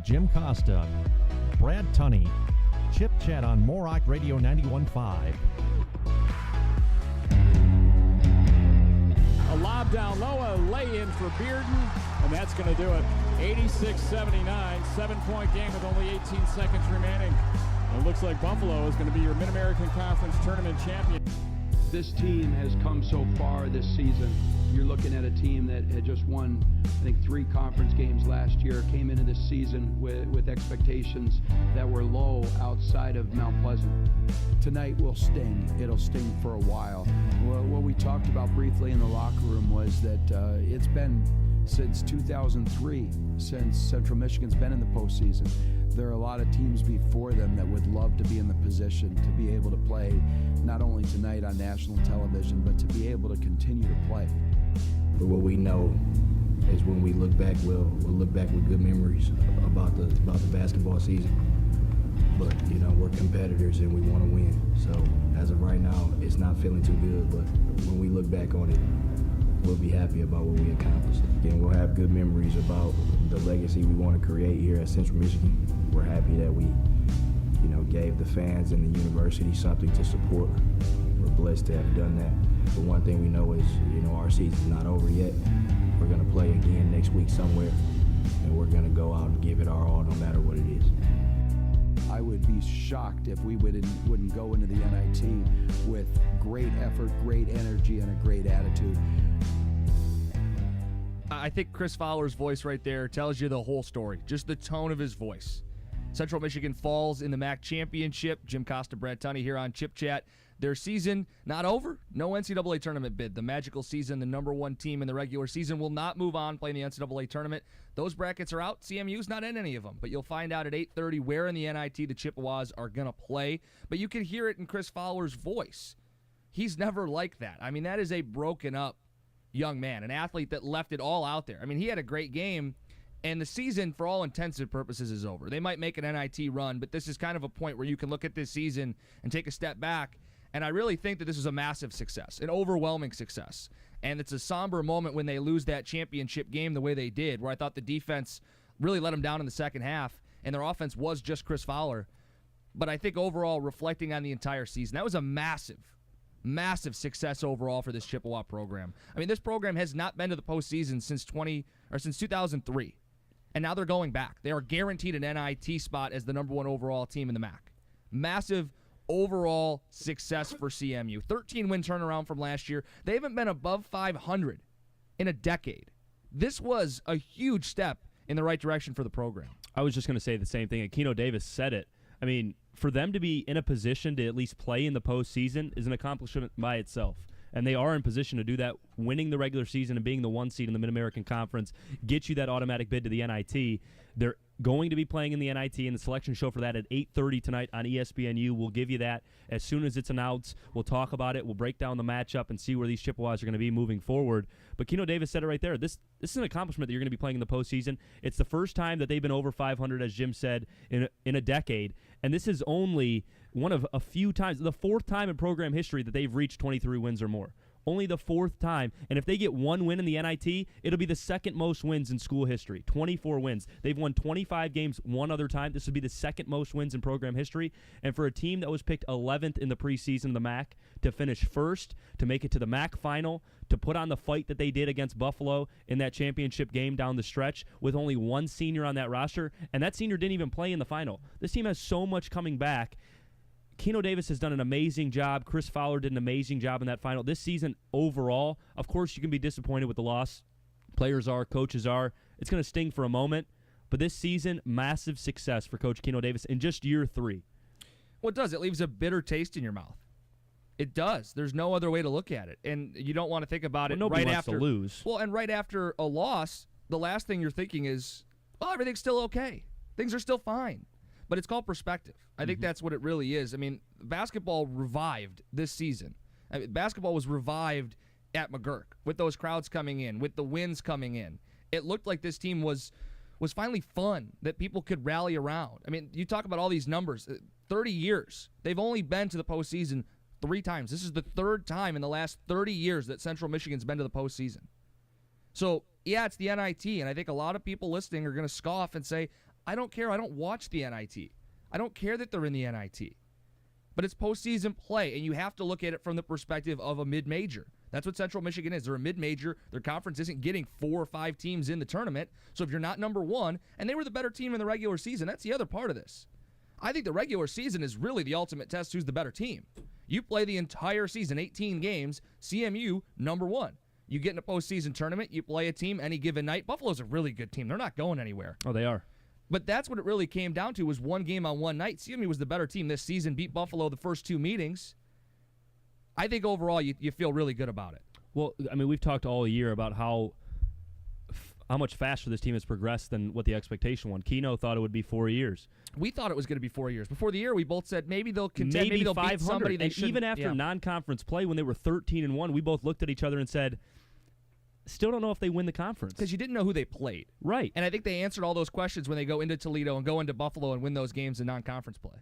Jim Costa, Brad Tunney. Chip Chat on Moorock Radio 91.5. A lob down low, a lay-in for Bearden, and that's going to do it. 86-79, 7-point game with only 18 seconds remaining. It looks like Buffalo is going to be your Mid-American Conference Tournament champion. This team has come so far this season. You're looking at a team that had just won, I think, 3 conference games last year, came into this season with expectations that were low outside of Mount Pleasant. Tonight will sting. It'll sting for a while. What we talked about briefly in the locker room was that it's been since 2003 since Central Michigan's been in the postseason. There are a lot of teams before them that would love to be in the position to be able to play not only tonight on national television, but to be able to continue to play. But what we know is when we look back, we'll look back with good memories about the basketball season. But we're competitors and we want to win. So as of right now, it's not feeling too good. But when we look back on it, we'll be happy about what we accomplished. Again, we'll have good memories about the legacy we want to create here at Central Michigan. We're happy that we, gave the fans and the university something to support. We're blessed to have done that. But one thing we know is, our season's not over yet. We're going to play again next week somewhere, and we're going to go out and give it our all no matter what it is. I would be shocked if we wouldn't go into the NIT with great effort, great energy, and a great attitude. I think Chris Fowler's voice right there tells you the whole story, just the tone of his voice. Central Michigan falls in the MAC championship. Jim Costa, Brad Tunney here on Chip Chat. Their season not over. No NCAA tournament bid. The magical season, the number 1 team in the regular season, will not move on playing the NCAA tournament. Those brackets are out. CMU's not in any of them. But you'll find out at 8:30 where in the NIT the Chippewas are going to play. But you can hear it in Chris Fowler's voice. He's never like that. I mean, that is a broken up young man, an athlete that left it all out there. I mean, he had a great game, and the season, for all intents and purposes, is over. They might make an NIT run, but this is kind of a point where you can look at this season and take a step back, and I really think that this is a massive success, an overwhelming success. And it's a somber moment when they lose that championship game the way they did, where I thought the defense really let them down in the second half, and their offense was just Chris Fowler. But I think overall, reflecting on the entire season, that was a massive success overall for this Chippewa program. I mean, this program has not been to the postseason since 2003, and now they're going back. They are guaranteed an NIT spot as the number 1 overall team in the MAC. Massive overall success for CMU. 13-win turnaround from last year. They haven't been above 500 in a decade. This was a huge step in the right direction for the program. I was just going to say the same thing. Aquino Davis said it. I mean, for them to be in a position to at least play in the postseason is an accomplishment by itself. And they are in position to do that. Winning the regular season and being the 1 seed in the Mid-American Conference gets you that automatic bid to the NIT. They're going to be playing in the NIT, and the selection show for that at 8:30 tonight on ESPNU. We'll give you that as soon as it's announced. We'll talk about it. We'll break down the matchup and see where these Chippewas are going to be moving forward. But Keno Davis said it right there. This is an accomplishment that you're going to be playing in the postseason. It's the first time that they've been over 500, as Jim said, in a decade. And this is only one of a few times, the 4th time in program history that they've reached 23 wins or more. Only the 4th time. And if they get 1 win in the NIT, it'll be the 2nd most wins in school history. 24 wins. They've won 25 games one other time. This would be the 2nd most wins in program history. And for a team that was picked 11th in the preseason of the MAC to finish 1st, to make it to the MAC final, to put on the fight that they did against Buffalo in that championship game down the stretch with only 1 senior on that roster, and that senior didn't even play in the final. This team has so much coming back. Keno Davis has done an amazing job. Chris Fowler did an amazing job in that final. This season overall, of course, you can be disappointed with the loss. Players are, coaches are. It's going to sting for a moment. But this season, massive success for Coach Keno Davis in just year 3. Well, it does. It leaves a bitter taste in your mouth. It does. There's no other way to look at it. And you don't want to think about it nobody right wants after to lose. Well, and right after a loss, the last thing you're thinking is, well, everything's still okay. Things are still fine. But it's called perspective. I think that's what it really is. I mean, basketball revived this season. I mean, basketball was revived at McGurk with those crowds coming in, with the wins coming in. It looked like this team was finally fun, that people could rally around. I mean, you talk about all these numbers. 30 years. They've only been to the postseason 3 times. This is the 3rd time in the last 30 years that Central Michigan's been to the postseason. So, yeah, it's the NIT, and I think a lot of people listening are going to scoff and say, I don't care. I don't watch the NIT. I don't care that they're in the NIT. But it's postseason play, and you have to look at it from the perspective of a mid-major. That's what Central Michigan is. They're a mid-major. Their conference isn't getting 4 or 5 teams in the tournament. So if you're not number one, and they were the better team in the regular season, that's the other part of this. I think the regular season is really the ultimate test who's the better team. You play the entire season, 18 games, CMU, number one. You get in a postseason tournament, you play a team any given night. Buffalo's a really good team. They're not going anywhere. Oh, they are. But that's what it really came down to, was one game on one night. CMU was the better team this season, beat Buffalo the first 2 meetings. I think overall you feel really good about it. Well, I mean, we've talked all year about how much faster this team has progressed than what the expectation was. Keno thought it would be 4 years. We thought it was going to be 4 years. Before the year, we both said maybe they'll contend, maybe they'll beat somebody they shouldn't. Even after non-conference play, when they were 13-1, we both looked at each other and said, still don't know if they win the conference. Because you didn't know who they played. Right. And I think they answered all those questions when they go into Toledo and go into Buffalo and win those games in non-conference play.